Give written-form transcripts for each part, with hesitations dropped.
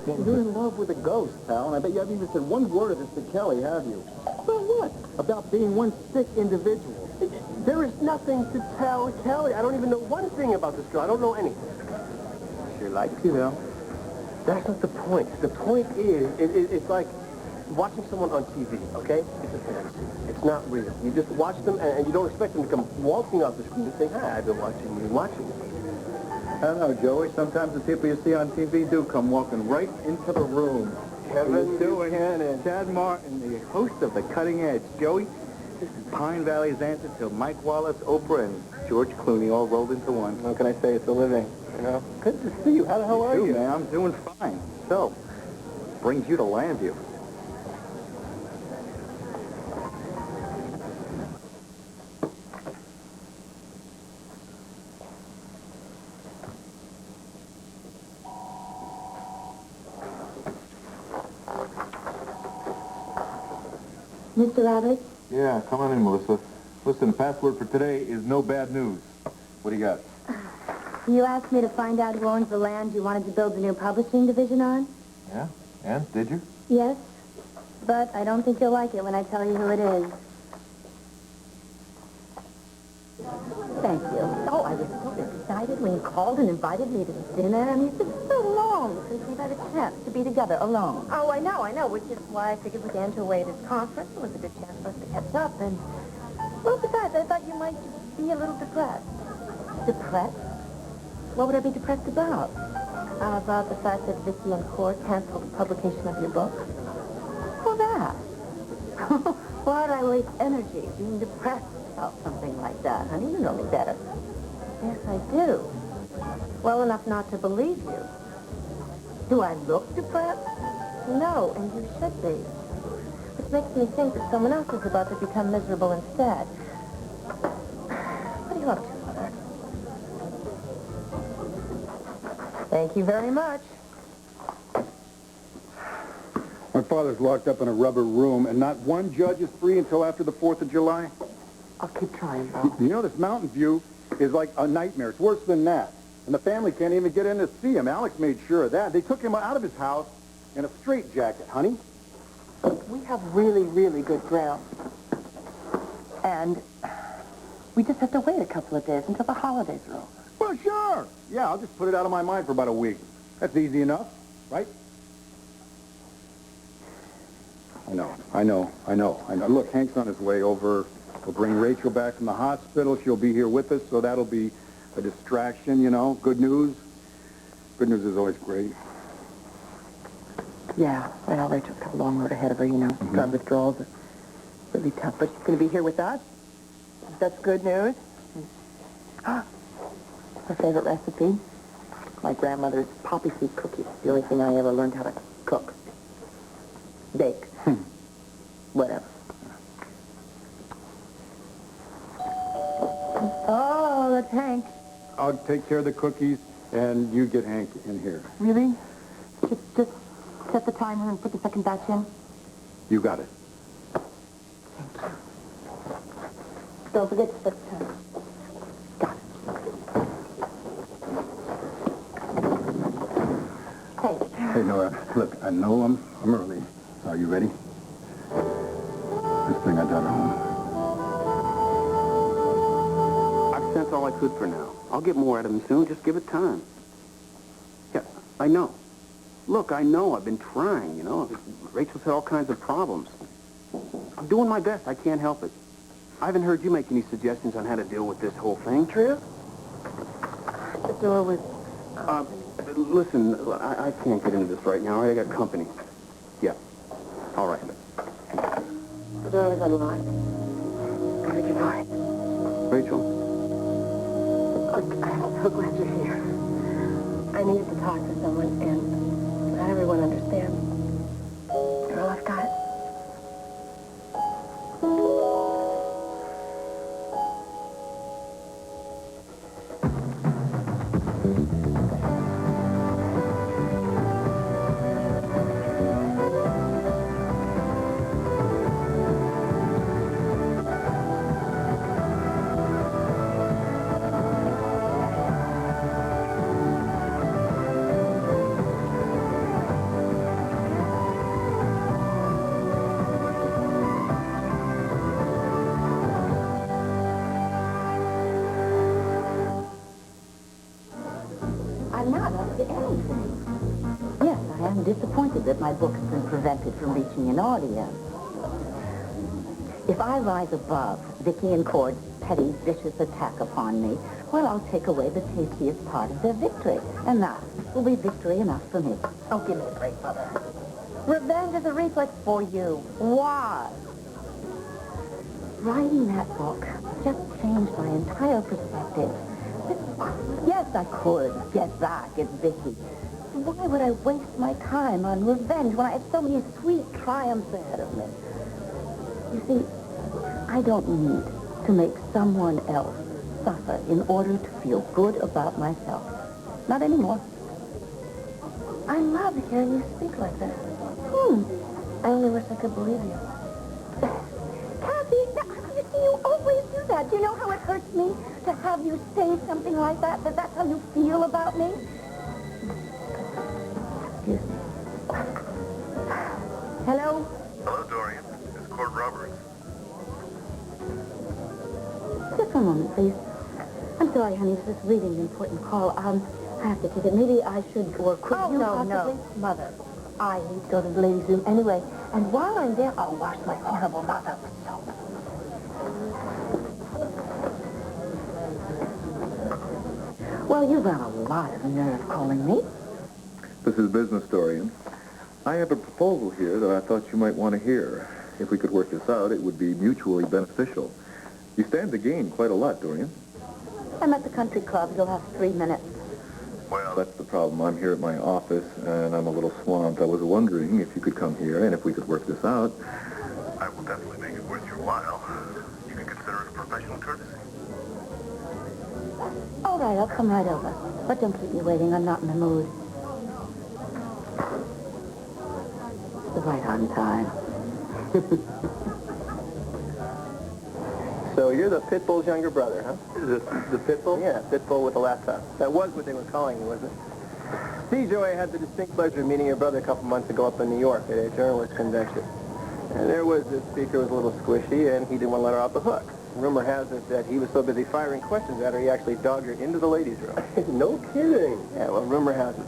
You're in love with a ghost, pal, and I bet you haven't even said one word of this to Kelly, have you? About what? About being one sick individual. There is nothing to tell Kelly. I don't even know one thing about this girl. I don't know anything. She likes you, though. That's not the point. The point is, it's like watching someone on TV, okay? It's a fantasy. It's not real. You just watch them, and you don't expect them to come waltzing off the screen and say, hi, I've been watching you, watching you. I don't know, Joey. Sometimes the people you see on TV do come walking right into the room. Kevin Buchanan, Chad Martin, the host of The Cutting Edge. Joey, this is Pine Valley's answer to Mike Wallace, Oprah, and George Clooney all rolled into one. What can I say? It's a living, you know? Good to see you. How the hell are you? Man, I'm doing fine. So, brings you to Llanview. Mr. Roberts? Yeah, come on in, Melissa. Listen, the password for today is no bad news. What do you got? You asked me to find out who owns the land you wanted to build the new publishing division on? Yeah? And? Did you? Yes. But I don't think you'll like it when I tell you who it is. Thank you. Oh, I was so excited when you called and invited me to dinner. I mean, it's been so long since we've had a chance to be together alone. Oh, I know, which is why I figured we'd enter away this conference. It was a good chance for us to catch up, and... Well, besides, I thought you might be a little depressed. Depressed? What would I be depressed about? About the fact that Vicky and Court canceled the publication of your book? Well, that. Why'd I waste energy being depressed about something like that, honey? You know me better. Yes, I do. Well enough not to believe you. Do I look depressed? No, and you should be. Which makes me think that someone else is about to become miserable instead. What are you up to, Mother? Thank you very much. My father's locked up in a rubber room, and not one judge is free until after the 4th of July. I'll keep trying, Bob. You know, this Mountain View is like a nightmare. It's worse than that. And the family can't even get in to see him. Alex made sure of that. They took him out of his house in a straitjacket, honey. We have really, really good ground. And we just have to wait a couple of days until the holidays are over. Well, sure. Yeah, I'll just put it out of my mind for about a week. That's easy enough, right? I know. Look, Hank's on his way over. We'll bring Rachel back from the hospital. She'll be here with us, so that'll be a distraction, you know. Good news. Good news is always great. Yeah, well, Rachel's got a long road ahead of her, you know. Drug withdrawals are really tough, but she's going to be here with us. That's good news. Her favorite recipe? My grandmother's poppy seed cookies. The only thing I ever learned how to cook. Bake. Whatever. Oh, that's Hank. I'll take care of the cookies, and you get Hank in here. Really? Just set the timer and put the second batch in? You got it. Thank you. Don't forget to set the timer. Got it. Hey, Nora, look, I know I'm early. Are you ready? This thing I got at home. I've sent all I could for now. I'll get more out of him soon. Just give it time. Yeah, I know. Look, I know. I've been trying, you know. Rachel's had all kinds of problems. I'm doing my best. I can't help it. I haven't heard you make any suggestions on how to deal with this whole thing. True? The door was... Listen, I can't get into this right now. I got company. Yeah. All right. The door was unlocked. Very good night. Rachel? I'm so glad you're here. I needed to talk to someone, and not everyone understands. You're all I've got. am disappointed that my book's been prevented from reaching an audience. If I rise above Vicky and Cord's petty, vicious attack upon me, well, I'll take away the tastiest part of their victory, and that will be victory enough for me. Oh, give me a break, Mother. Revenge is a reflex for you. Why? Writing that book just changed my entire perspective. Yes, I could get back at Vicky. Why would I waste my time on revenge when I have so many sweet triumphs ahead of me? You see, I don't need to make someone else suffer in order to feel good about myself. Not anymore. I love hearing you speak like that. I only wish I could believe you. Kathy, you see, you always do that. Do you know how it hurts me to have you say something like that? That that's how you feel about me? Excuse me. Hello? Hello, Dorian. It's Cord Roberts. Just one moment, please. I'm sorry, honey. This is really an important call. I have to take it. Maybe I should, or could you possibly? No, Mother. I need to go to the ladies' room anyway. And while I'm there, I'll wash my horrible mouth out with soap. Well, you've got a lot of nerve calling me. This is business, Dorian. I have a proposal here that I thought you might want to hear. If we could work this out, it would be mutually beneficial. You stand to gain quite a lot, Dorian. I'm at the country club. You'll have 3 minutes. Well, that's the problem. I'm here at my office, and I'm a little swamped. I was wondering if you could come here, and if we could work this out. I will definitely make it worth your while. You can consider it a professional courtesy. All right, I'll come right over. But don't keep me waiting. I'm not in the mood. Right on time. So you're the Pitbull's younger brother, huh? The Pitbull? Yeah, Pitbull with a laptop. That was what they were calling you, wasn't it? See, Joey, I had the distinct pleasure of meeting your brother a couple months ago up in New York at a journalist convention. And there was this speaker was a little squishy, and he didn't want to let her off the hook. Rumor has it that he was so busy firing questions at her, he actually dogged her into the ladies' room. No kidding. Yeah, well, rumor has it.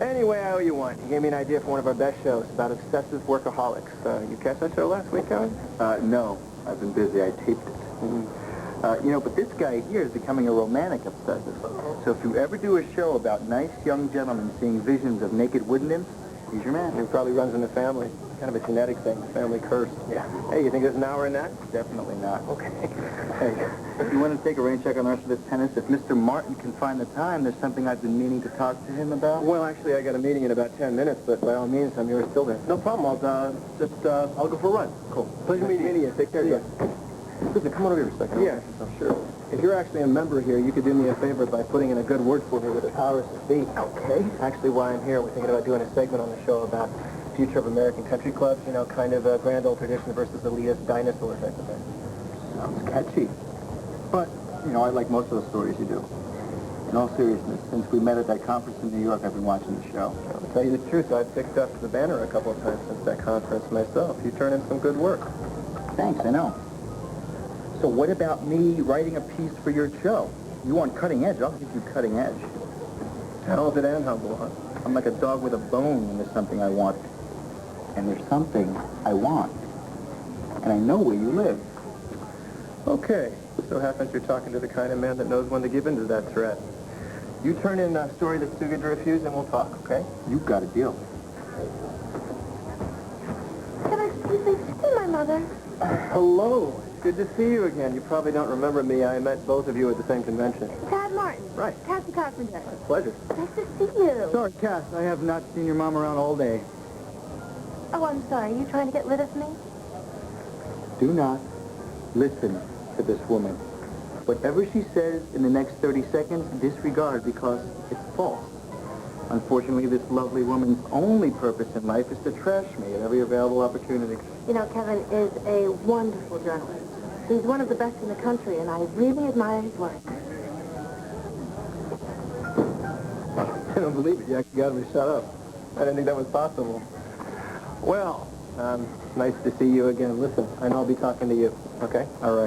Anyway, I owe you one. You gave me an idea for one of our best shows about obsessive workaholics. You catch that show last week, Howard? No. I've been busy. I taped it. But this guy here is becoming a romantic obsessive. So if you ever do a show about nice young gentlemen seeing visions of naked wood nymphs, he's your man. It probably runs in the family. Kind of a genetic thing, the family curse. Yeah. Hey, you think there's an hour in that? Definitely not. Okay. Hey, you want to take a rain check on the rest of this tennis? If Mr. Martin can find the time, there's something I've been meaning to talk to him about. Well, actually, I got a meeting in about 10 minutes, but by all means, I'm yours till then. No problem. I'll go for a run. Cool. Pleasure meeting you. Take care, guys. Listen, come on over here a second. Yeah, sure. If you're actually a member here, you could do me a favor by putting in a good word for me with the powers that be. Okay. Actually, while I'm here, we're thinking about doing a segment on the show about future of American country clubs, kind of a grand old tradition versus elitist dinosaur type of thing. Sounds catchy. But, I like most of the stories you do. In all seriousness, since we met at that conference in New York, I've been watching the show. I'll tell you the truth, I've picked up the banner a couple of times since that conference myself. You turn in some good work. Thanks, I know. So what about me writing a piece for your show? You want cutting edge, I'll give you cutting edge. Talented and humble, huh? I'm like a dog with a bone when there's something I want. And there's something I want. And I know where you live. Okay. So happens you're talking to the kind of man that knows when to give in to that threat. You turn in a story that's too good to refuse, and we'll talk, okay? You've got a deal. Can I see my mother? Hello. Good to see you again. You probably don't remember me. I met both of you at the same convention. Tad Martin. Right. Kathy Carpenter. Pleasure. Nice to see you. Sorry, Cass, I have not seen your mom around all day. Oh, I'm sorry. Are you trying to get rid of me? Do not listen to this woman. Whatever she says in the next 30 seconds, disregard because it's false. Unfortunately, this lovely woman's only purpose in life is to trash me at every available opportunity. You know, Kevin is a wonderful journalist. He's one of the best in the country, and I really admire his work. I don't believe it. You actually got me shut up. I didn't think that was possible. Well, nice to see you again. Listen, I know I'll be talking to you, okay? All right.